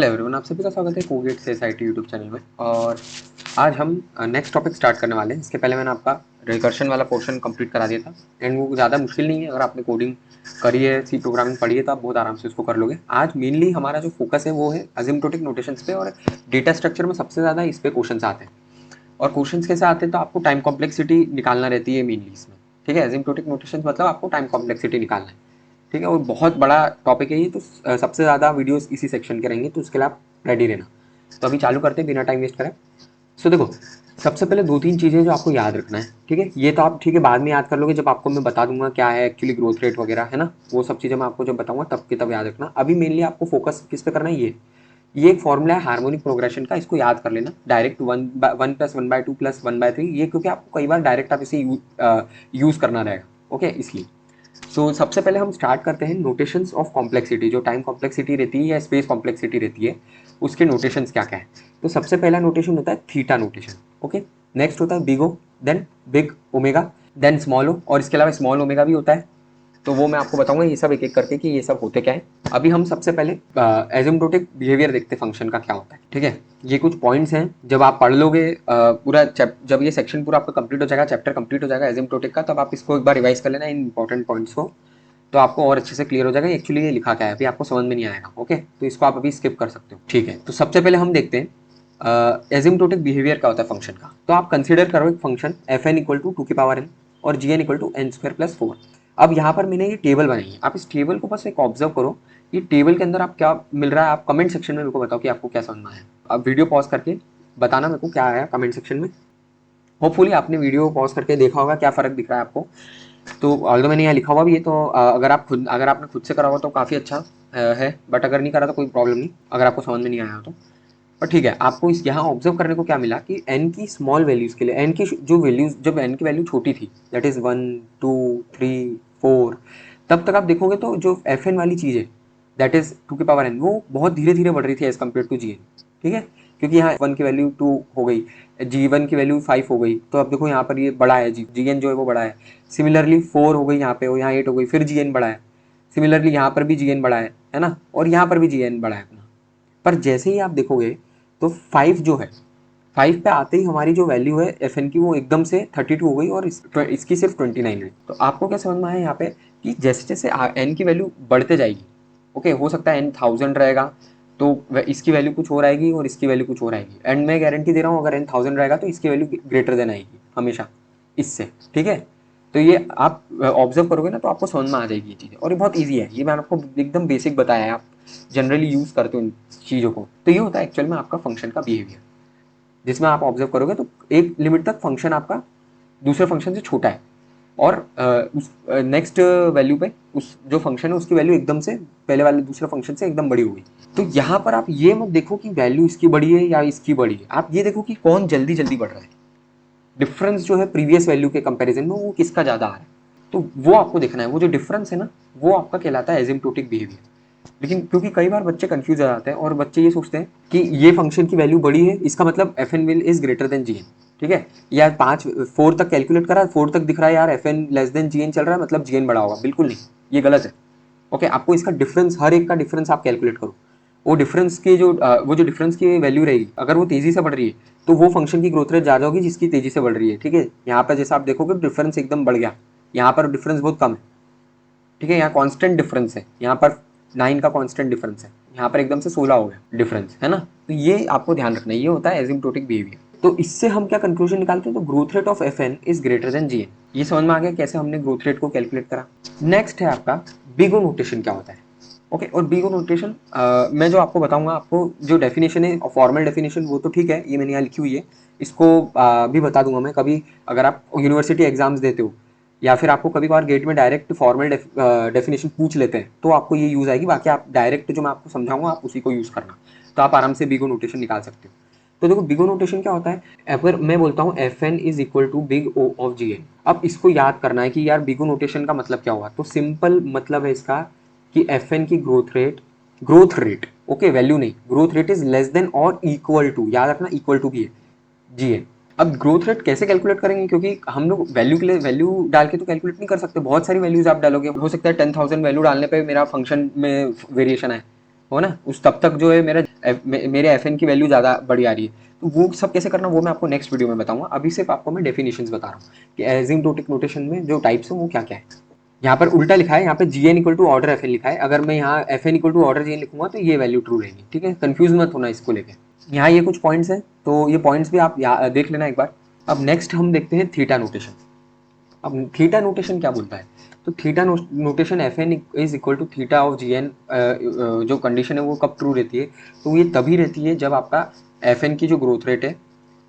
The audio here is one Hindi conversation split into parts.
हेलो एवरीवन, आप सभी का स्वागत है कोगेट से एसआईटी यूट्यूब चैनल में। और आज हम नेक्स्ट टॉपिक स्टार्ट करने वाले हैं। इसके पहले मैंने आपका रिकर्शन वाला पोर्शन कंप्लीट करा दिया था एंड वो ज़्यादा मुश्किल नहीं है। अगर आपने कोडिंग करी है, सी प्रोग्रामिंग पढ़ी है, तो आप बहुत आराम से उसको कर लोगे। आज मेनली हमारा जो फोकस है वो है असिम्प्टोटिक नोटेशंस पे, और डेटा स्ट्रक्चर में सबसे ज़्यादा इस पे क्वेश्चन आते हैं। और क्वेश्चन कैसे आते हैं, तो आपको टाइम कॉम्प्लेक्सिटी निकालना रहती है मेनली इसमें। ठीक है, असिम्प्टोटिक नोटेशंस मतलब आपको टाइम कॉम्प्लेक्सिटी निकालना है। ठीक है, और बहुत बड़ा टॉपिक है ये, तो सबसे ज़्यादा वीडियोस इसी सेक्शन के रहेंगे, तो उसके लिए आप रेडी रहना। तो अभी चालू करते हैं बिना टाइम वेस्ट करें। सो देखो, सबसे पहले दो तीन चीज़ें जो आपको याद रखना है। ठीक है, ये तो आप ठीक है बाद में याद कर लोगे, जब आपको मैं बता दूंगा क्या है एक्चुअली ग्रोथ रेट वगैरह, है ना। वो सब चीज़ें मैं आपको जब बताऊंगा तब के तब याद रखना। अभी मेनली आपको फोकस किस पे करना है, ये एक फॉर्मूला है हार्मोनिक प्रोग्रेशन का, इसको याद कर लेना। Direct one plus one by two plus one by three, ये क्योंकि आपको कई बार डायरेक्ट आप इसे यूज़ करना रहेगा। ओके, इसलिए सबसे पहले हम स्टार्ट करते हैं नोटेशंस ऑफ कॉम्प्लेक्सिटी। जो टाइम कॉम्प्लेक्सिटी रहती है या स्पेस कॉम्प्लेक्सिटी रहती है, उसके नोटेशंस क्या क्या है। तो सबसे पहला नोटेशन होता है थीटा नोटेशन। ओके, नेक्स्ट होता है big O, then big omega, then small O, और इसके अलावा स्मॉल ओमेगा भी होता है। तो वो मैं आपको बताऊंगा ये सब एक एक करके कि ये सब होते क्या है। अभी हम सबसे पहले एसिम्प्टोटिक बिहेवियर देखते हैं, फंक्शन का क्या होता है। ठीक है, ये कुछ पॉइंट्स हैं, जब आप पढ़ लोगे पूरा जब ये सेक्शन पूरा आपका कंप्लीट हो जाएगा, चैप्टर कंप्लीट हो जाएगा एसिम्प्टोटिक का, तब आप इसको एक बार रिवाइज कर लेना इन इंपॉर्टेंट पॉइंट्स को, तो आपको और अच्छे से क्लियर हो जाएगा एक्चुअली ये लिखा क्या है। अभी आपको समझ में नहीं आएगा। ओके, तो इसको आप अभी स्किप कर सकते हो। ठीक है, तो सबसे पहले हम देखते हैं एसिम्प्टोटिक बिहेवियर क्या होता है फंक्शन का। तो आप कंसिडर करो एक function F N equal to two की पावर एन और G N equal to N square plus four. अब यहाँ पर मैंने ये टेबल बनाई है, आप इस टेबल को बस एक ऑब्जर्व करो। ये टेबल के अंदर आप क्या मिल रहा है, आप कमेंट सेक्शन में मेरे को बताओ कि आपको क्या समझ में आया। अब वीडियो पॉज करके बताना मेरे को क्या आया कमेंट सेक्शन में। होपफुली आपने वीडियो पॉज करके देखा होगा क्या फ़र्क दिख रहा है आपको। तो ऑल्दो मैंने यहाँ लिखा हुआ भी है, तो अगर आपने खुद से करा हुआ तो काफ़ी अच्छा है, बट अगर नहीं करा तो कोई प्रॉब्लम नहीं, अगर आपको समझ में नहीं आया हो तो। पर ठीक है, आपको इस यहाँ ऑब्जर्व करने को क्या मिला कि एन की स्मॉल वैल्यूज़ के लिए, एन की जो वैल्यूज, जब एन की वैल्यू छोटी थी, दैट इज़ 1 2 3 4, तब तक आप देखोगे तो जो एफ एन वाली चीज़ है, दैट इज़ टू की पावर एन, वो बहुत धीरे धीरे बढ़ रही थी as compared to g n. ठीक है, क्योंकि यहाँ वन की वैल्यू 2 हो गई, जी वन की वैल्यू 5 हो गई, तो अब देखो यहाँ पर ये बड़ा है, जी एन जो है वो बड़ा है। सिमिलरली 4 हो गई यहाँ पे, और यहाँ 8 हो गई, फिर जी एन बड़ा है। सिमिलरली यहाँ पर भी जी एन बड़ा है ना, और यहाँ पर भी जी एन बड़ा है अपना। पर जैसे ही आप देखोगे तो 5 जो है, 5 पे आते ही हमारी जो वैल्यू है एफ एन की, वो एकदम से 32 हो गई, और इसकी सिर्फ 29 है। तो आपको क्या समझ में आया यहाँ पे कि जैसे जैसे एन की वैल्यू बढ़ते जाएगी, ओके, हो सकता है एन 1000 रहेगा तो इसकी वैल्यू कुछ और आएगी और इसकी वैल्यू कुछ और आएगी। एंड मैं गारंटी दे रहा हूँ, अगर एन 1000 रहेगा तो इसकी वैल्यू ग्रेटर देन आएगी हमेशा इससे। ठीक है, तो ये आप ऑब्जर्व करोगे ना तो आपको समझ में आ जाएगी ये चीज़ें, और ये बहुत ईजी है। ये मैंने आपको एकदम बेसिक बताया है, आप जनरली यूज़ करते हो इन चीज़ों को। तो ये होता है एक्चुअल में आपका फंक्शन का बिहेवियर, जिसमें आप ऑब्जर्व करोगे तो एक लिमिट तक फंक्शन आपका दूसरे फंक्शन से छोटा है, और उस नेक्स्ट वैल्यू पे उस जो फंक्शन है उसकी वैल्यू एकदम से पहले वाले दूसरे फंक्शन से एकदम बड़ी हो गई। तो यहाँ पर आप ये मत देखो कि वैल्यू इसकी बड़ी है या इसकी बड़ी है, आप ये देखो कि कौन जल्दी जल्दी बढ़ रहा है। डिफरेंस जो है प्रीवियस वैल्यू के कंपैरिजन में, वो किसका ज़्यादा आ रहा है, तो वो आपको देखना है। वो जो डिफरेंस है ना, वो आपका कहलाता है एसिम्प्टोटिक बिहेवियर। लेकिन क्योंकि कई बार बच्चे कंफ्यूज हो जाते हैं और बच्चे ये सोचते हैं कि ये फंक्शन की वैल्यू बड़ी है, इसका मतलब f n will is greater than g n. ठीक है, यार 4 तक कैलकुलेट करा, 4 तक दिख रहा है यार F N less than g N चल रहा है, मतलब जी एन बड़ा होगा। बिल्कुल नहीं, ये गलत है। ओके, आपको इसका डिफरेंस, हर एक का डिफरेंस आप कैलकुलेट करो। वो डिफरेंस की वो जो डिफरेंस की वैल्यू रहेगी, अगर वो तेजी से बढ़ रही है तो वो फंक्शन की ग्रोथ रेट ज़्यादा होगी जिसकी तेजी से बढ़ रही है। ठीक है, यहाँ पर जैसा आप देखोगे डिफरेंस एकदम बढ़ गया, यहाँ पर डिफरेंस बहुत कम है। ठीक है, यहाँ कांस्टेंट डिफरेंस है, यहाँ पर 9 का कांस्टेंट डिफरेंस है, यहाँ पर एकदम से 16 हो गया डिफरेंस, है ना। तो ये आपको ध्यान रखना है, ये होता है एसिम्प्टोटिक बिहेवियर। तो इससे हम क्या कंक्लूजन निकालते हैं, तो growth rate of f n is greater than g n. ये समझ में आ गया कैसे हमने ग्रोथ रेट को कैलकुलेट करा। नेक्स्ट है आपका बिग ओ नोटेशन क्या होता है। ओके, और बिग ओ नोटेशन मैं जो आपको बताऊंगा, आपको जो डेफिनेशन है फॉर्मल डेफिनेशन वो तो ठीक है, ये मैंने यहाँ लिखी हुई है, इसको भी बता दूंगा मैं कभी। अगर आप यूनिवर्सिटी एग्जाम्स देते हो या फिर आपको कभी कभार गेट में डायरेक्ट फॉर्मल डेफिनेशन पूछ लेते हैं, तो आपको ये यूज़ आएगी। बाकी आप डायरेक्ट जो मैं आपको समझाऊंगा आप उसी को यूज़ करना, तो आप आराम से बिग ओ नोटेशन निकाल सकते हो। तो देखो बिग ओ नोटेशन क्या होता है, अगर मैं बोलता हूँ f n is equal to big O of g n, अब इसको याद करना है कि यार बिग ओ नोटेशन का मतलब क्या हुआ। तो सिंपल मतलब है इसका कि एफ एन की ग्रोथ रेट, ओके, वैल्यू नहीं, growth rate is less then और इक्वल टू, याद रखना इक्वल टू भी है, जी एन। अब ग्रोथ रेट कैसे कैलकुलेट करेंगे, क्योंकि हम लोग वैल्यू के लिए वैल्यू डाल के तो कैलकुलेट नहीं कर सकते, बहुत सारी वैल्यूज आप डालोगे। हो सकता है 10,000 वैल्यू डालने पे मेरा फंक्शन में वेरिएशन आए, हो ना, उस तब तक जो है मेरा मेरे एफ एन की वैल्यू ज़्यादा बड़ी आ रही है, तो वो सब कैसे करना वो मैं आपको नेक्स्ट वीडियो में बताऊंगा। अभी सिर्फ आपको मैं डेफिनेशंस बता रहा हूँ कि एसिम्प्टोटिक नोटेशन में जो टाइप्स हैं वो क्या क्या है। यहाँ पर उल्टा लिखा है, यहाँ पे G N equal to order F N लिखा है, अगर मैं यहाँ F N equal to order G N लिखूंगा तो ये वैल्यू ट्रू रहेगी, ठीक है, कंफ्यूज मत होना इसको लेके। यहाँ ये कुछ पॉइंट्स हैं, तो ये पॉइंट्स भी आप देख लेना एक बार। अब नेक्स्ट हम देखते हैं थीटा नोटेशन। अब थीटा नोटेशन क्या बोलता है, तो theta notation f n is equal to theta of g n, जो कंडीशन है वो कब ट्रू रहती है, तो ये तभी रहती है जब आपका एफ एन की जो ग्रोथ रेट है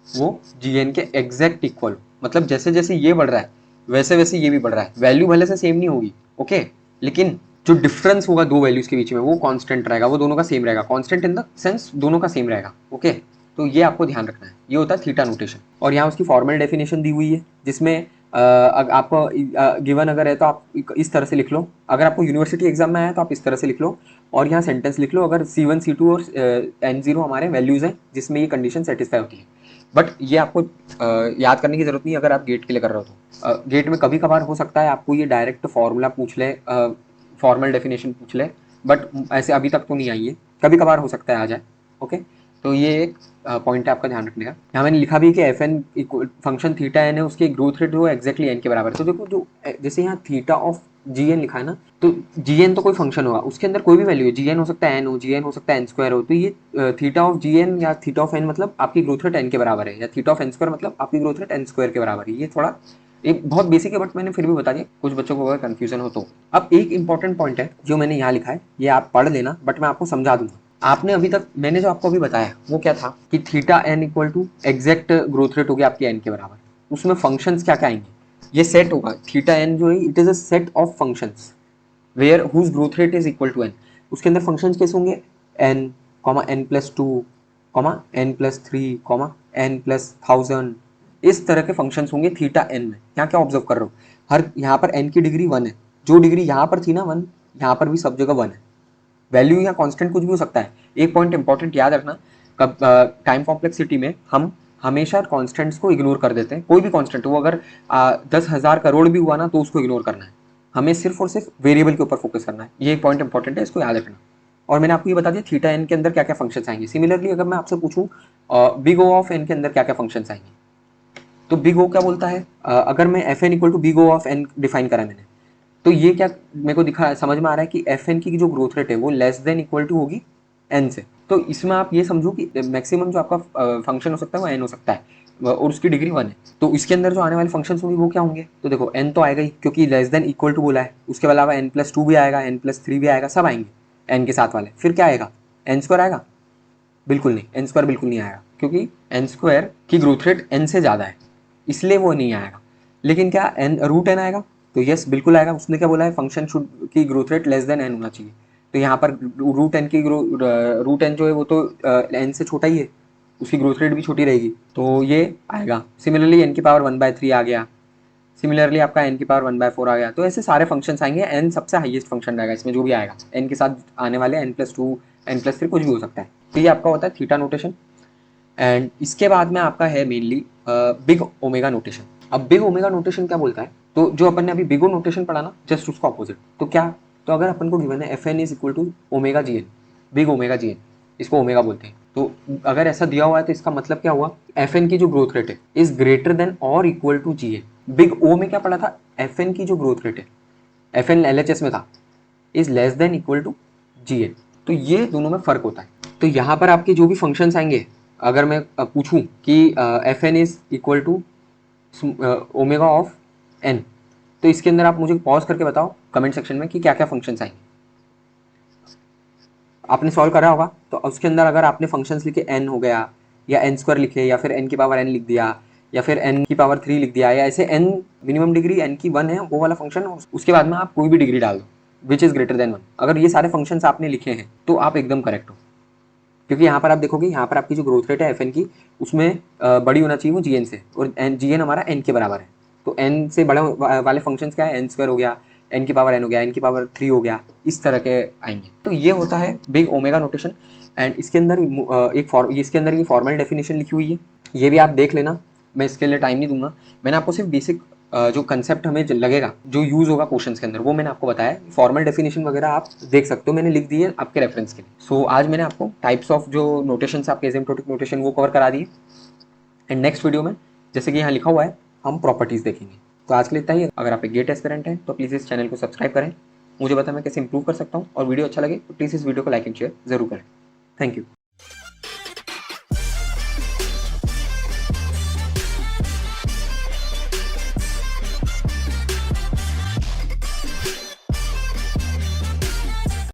वो जी एन के एग्जैक्ट इक्वल, मतलब जैसे जैसे ये बढ़ रहा है वैसे वैसे ये भी बढ़ रहा है, वैल्यू भले से सेम नहीं होगी, ओके, लेकिन जो डिफरेंस होगा दो वैल्यूज के बीच में वो कांस्टेंट रहेगा, वो दोनों का सेम रहेगा, कांस्टेंट इन द सेंस दोनों का सेम रहेगा, ओके। तो ये आपको ध्यान रखना है, ये होता है थीटा नोटेशन। और यहाँ उसकी फॉर्मल डेफिनेशन दी हुई है, जिसमें आपको गिवन अगर है तो आप इस तरह से लिख लो, अगर आपको यूनिवर्सिटी एग्जाम में आया तो आप इस तरह से लिख लो, और यहाँ सेंटेंस लिख लो, अगर C1 C2 और N0 हमारे वैल्यूज हैं जिसमें ये कंडीशन सेटिस्फाई होती है। बट ये आपको याद करने की जरूरत नहीं अगर आप गेट के लिए कर रहे हो तो। गेट में कभी कभार हो सकता है आपको ये डायरेक्ट फॉर्मूला पूछ ले, फॉर्मल डेफिनेशन पूछ ले, बट ऐसे अभी तक तो नहीं आई है, कभी कभार हो सकता है आ जाए, ओके। तो ये एक पॉइंट है आपका ध्यान रखने का। यहाँ मैंने लिखा भी कि f n function theta n है, उसकी ग्रोथ रेट जो एक्जैक्टली एन के बराबर है। तो देखो जो जैसे यहाँ थीटा ऑफ जी एन लिखा है ना, तो जी एन तो कोई फंक्शन होगा, उसके अंदर कोई भी वैल्यू है, जी एन हो सकता है एन हो, जी एन हो सकता है एन स्क्वायर हो, तो ये थीटा ऑफ जी एन या थीटा ऑफ एन मतलब आपकी ग्रोथ रेट एन के बराबर है, या थीटा ऑफ एन स्क्वायर मतलब आपकी ग्रोथ रेट एन स्क्वायर के बराबर है। ये थोड़ा एक बहुत बेसिक है, बट मैंने फिर भी बता दिया, कुछ बच्चों को अगर कंफ्यूजन हो तो। अब एक इंपॉर्टेंट पॉइंट है जो मैंने यहाँ लिखा है, ये आप पढ़ लेना, बट मैं आपको समझा दूंगा। आपने अभी तक मैंने जो आपको अभी बताया वो क्या था कि theta n equal to exact growth rate हो गया आपकी एन के बराबर, उसमें फंक्शंस क्या क्या आएंगे, ये सेट होगा थीटा एन जो है it is a set of functions where whose growth rate is equal to n. उसके अंदर फंक्शंस कैसे होंगे, n comma n plus two comma n plus three comma n plus 1000, इस तरह के फंक्शंस होंगे थीटा एन में। यहाँ क्या ऑब्जर्व कर रहे हो, हर यहाँ पर एन की डिग्री 1 है, जो डिग्री यहाँ पर थी ना 1, यहाँ पर भी सब जगह 1 है, वैल्यू या कांस्टेंट कुछ भी हो सकता है। एक पॉइंट इंपॉर्टेंट याद रखना, कब टाइम कॉम्प्लेक्सिटी में हम हमेशा कांस्टेंट्स को इग्नोर कर देते हैं, कोई भी कांस्टेंट वो अगर 10,000 करोड़ भी हुआ ना तो उसको इग्नोर करना है, हमें सिर्फ और सिर्फ वेरिएबल के ऊपर फोकस करना है। ये एक पॉइंट इंपॉर्टेंट है, इसको याद रखना। और मैंने आपको ये बता दिया थीटा एन के अंदर क्या क्या फंक्शंस आएंगे। सिमिलरली अगर मैं आपसे पूछूं बिग ओ ऑफ एन के अंदर क्या क्या फंक्शंस आएंगे, तो बिग ओ क्या बोलता है, अगर मैं f N equal to big O of n define करा मैंने, तो ये क्या मेरे को दिखा समझ में आ रहा है कि एफ एन की जो ग्रोथ रेट है वो लेस देन इक्वल टू होगी एन से। तो इसमें आप ये समझो कि मैक्सिमम जो आपका फंक्शन हो सकता है वो एन हो सकता है, और उसकी डिग्री 1 है। तो इसके अंदर जो आने वाले फंक्शन होंगे वो क्या होंगे, तो देखो एन तो आएगा ही क्योंकि लेस देन इक्वल टू बोला है, उसके अलावा एन प्लस टू भी आएगा, एन प्लस थ्री भी आएगा, सब आएंगे एन के साथ वाले। फिर क्या आएगा, एन स्क्वायर आएगा, बिल्कुल नहीं, एन स्क्वायर बिल्कुल नहीं आएगा क्योंकि एन स्क्वायर की ग्रोथ रेट एन से ज़्यादा है, इसलिए वो नहीं आएगा। लेकिन क्या एन रूट एन आएगा, तो यस बिल्कुल आएगा, उसने क्या बोला है फंक्शन शुड की growth rate less than n होना चाहिए, तो यहाँ पर रूट एन की रूट एन जो है वो तो एन से छोटा ही है, उसकी ग्रोथ रेट भी छोटी रहेगी, तो ये आएगा। सिमिलरली एन की पावर 1/3 आ गया, सिमिलरली आपका एन की पावर 1/4 आ गया, तो ऐसे सारे फंक्शंस आएंगे, एन सबसे हाईएस्ट फंक्शन रहेगा इसमें जो भी आएगा, एन के साथ आने वाले n plus two n plus three कुछ भी हो सकता है। तो ये आपका होता है थीटा नोटेशन। एंड इसके बाद में आपका है मेनली बिग ओमेगा नोटेशन। अब बिग ओमेगा नोटेशन क्या बोलता है, तो जो अपन ने अभी बिगो नोटेशन पढ़ा ना जस्ट उसको अपोजिट, तो क्या, तो अगर अपन को गिवन है f n is equal to omega g n, big omega g n, इसको ओमेगा बोलते हैं, तो अगर ऐसा दिया हुआ है तो इसका मतलब क्या हुआ, एफ एन की जो ग्रोथ रेट है इज ग्रेटर देन और equal to g n. Big O में क्या पढ़ा था, एफ एन की जो ग्रोथ रेट है, f n L H S में था, is less than equal to g n, तो ये दोनों में फर्क होता है। तो यहाँ पर आपके जो भी फंक्शंस आएंगे, अगर मैं पूछूं कि f n is equal to omega of n, तो इसके अंदर आप मुझे पॉज करके बताओ कमेंट सेक्शन में कि क्या क्या फंक्शंस आएंगे। आपने सॉल्व करा होगा तो उसके अंदर अगर आपने फंक्शंस लिखे एन हो गया, या एन स्क्वायर लिखे, या फिर एन की पावर एन लिख दिया, या फिर एन की पावर 3 लिख दिया, या ऐसे एन मिनिमम डिग्री एन की 1 है वो वाला फंक्शन, उसके बाद में आप कोई भी डिग्री डाल दो विच इज ग्रेटर देन 1, अगर ये सारे फंक्शंस आपने लिखे हैं तो आप एकदम करेक्ट हो। क्योंकि यहाँ पर आप देखोगे, यहाँ पर आपकी जो ग्रोथ रेट है एफ एन की, उसमें बड़ी होना चाहिए वो जी एन से, और जी एन हमारा एन के बराबर है, तो एन से बड़ा वाले फंक्शन क्या है, एन स्क्वायर हो गया, एन की पावर एन हो गया, एन की पावर 3 हो गया, इस तरह के आएंगे। तो ये होता है बिग ओमेगा नोटेशन। एंड इसके अंदर इसके अंदर ये फॉर्मल डेफिनेशन लिखी हुई है, ये भी आप देख लेना, मैं इसके लिए टाइम नहीं दूंगा, मैंने आपको सिर्फ बेसिक जो कंसेप्ट हमें लगेगा, जो यूज होगा क्वेश्चंस के अंदर, वो मैंने आपको बताया। फॉर्मल डेफिनेशन वगैरह आप देख सकते हो, मैंने लिख दी है आपके रेफरेंस के लिए। सो आज मैंने आपको टाइप्स ऑफ जो नोटेशन आपके एसिम्प्टोटिक नोटेशन वो कवर करा दिए। एंड नेक्स्ट वीडियो में जैसे कि यहाँ लिखा हुआ है हम प्रॉपर्टीज देखेंगे। तो आज के लिए इतना ही। अगर आप एक गेट एस्पिरेंट हैं तो प्लीज़ इस चैनल को सब्सक्राइब करें, मुझे बताएं मैं कैसे इंप्रूव कर सकता हूँ, और वीडियो अच्छा लगे तो प्लीज़ इस वीडियो को लाइक एंड शेयर जरूर करें। Thank you.